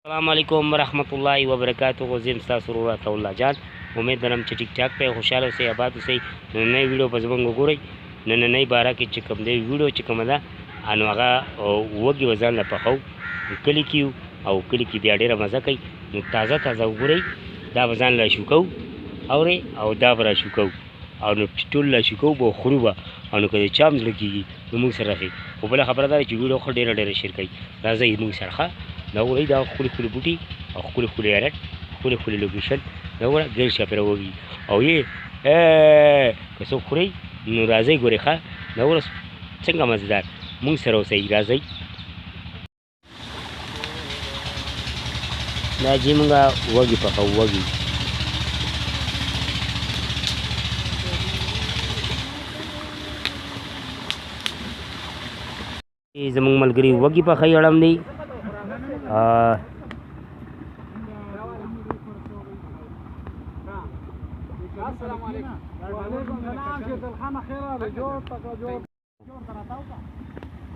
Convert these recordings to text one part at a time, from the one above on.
السلام علیکم ورحمۃ اللہ وبرکاتہ زم تاسو ورته الله جان امید لرم چې ټیک ټاک په خوشاله اوسئ آباد اوسئ نننۍ ویډیو په زموږ وګورئ نننۍ باره کې چې کوم دی ویډیو چې کومه ده نو هغه وږي وځان له پخو کلي کې او کلي کې بیا ډېره مزه کوي نو تازه تازه وګورئ دا به ځان له شوکو اورئ او دا به را شوکو او نو ټول له شوکو به خورو به او نو که چا هم زړه کېږي نو موږ سره راشئ خو بله خبره دا چې ویډیو خو ډېره شیر کوي راځئ موږ سره ښه دا وګورئ دا ښکلي ښکلي بوټي او ښکلي ښکلي ایرټ ښکلي ښکلي لوکیشن دا وګوره ګرد چاپېره وږي او یې که څوک خورئ نو راځئ ګورئ ښه دا وګوره څنګه مزېدار موږ سره اوسئ راځئ دا چې موږ وږي پخوو وږي زموږ ملګري وږي پخوي اړم دی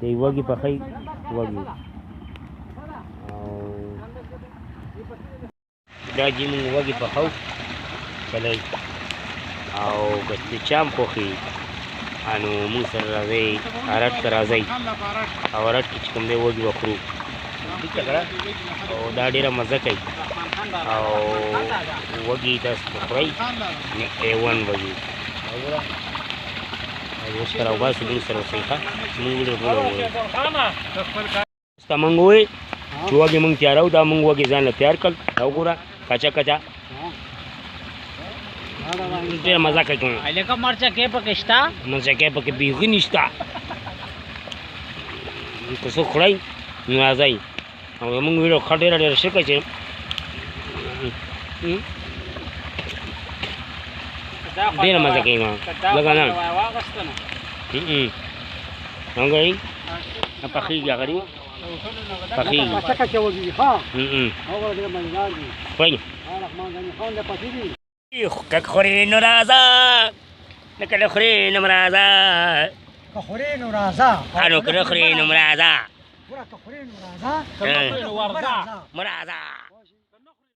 دی وږي پخوي وږي دا چې موږ وږي پخوو چلی او که چا هم خوښي نو موږ سره راځئ ارټ ته راځئ او ارټ کې چې کوم دی وږي وخورو ټیک ده او دا ډېره مزه کوي او وږي تاسو خورئ نو A1 وږي اوس سره وباسو موږ سره اوسئ ښه موږ ویډیو ټوله وګورئ ته موږ ووایي چې وږي موږ تیارو دا موږ وږي ځان له تیار کړل دا وګوره کچا کچا ډېره مزه کوي لکه مرچکې پکې شته مرچکې پکې بیخي نشته که څوک خورئ نو راځئ او زموږ ویډیو ښه ډېره ښه کوي چې ډېره مزه کوي لکه نه هغوی پخېږي هغه دي پخېږي خورئ که خورې نو راځه که نه خورې نو مه راځه که خورې نو راځه نو که نه خورې نو مه راځه که خورې نو راځه مه راځه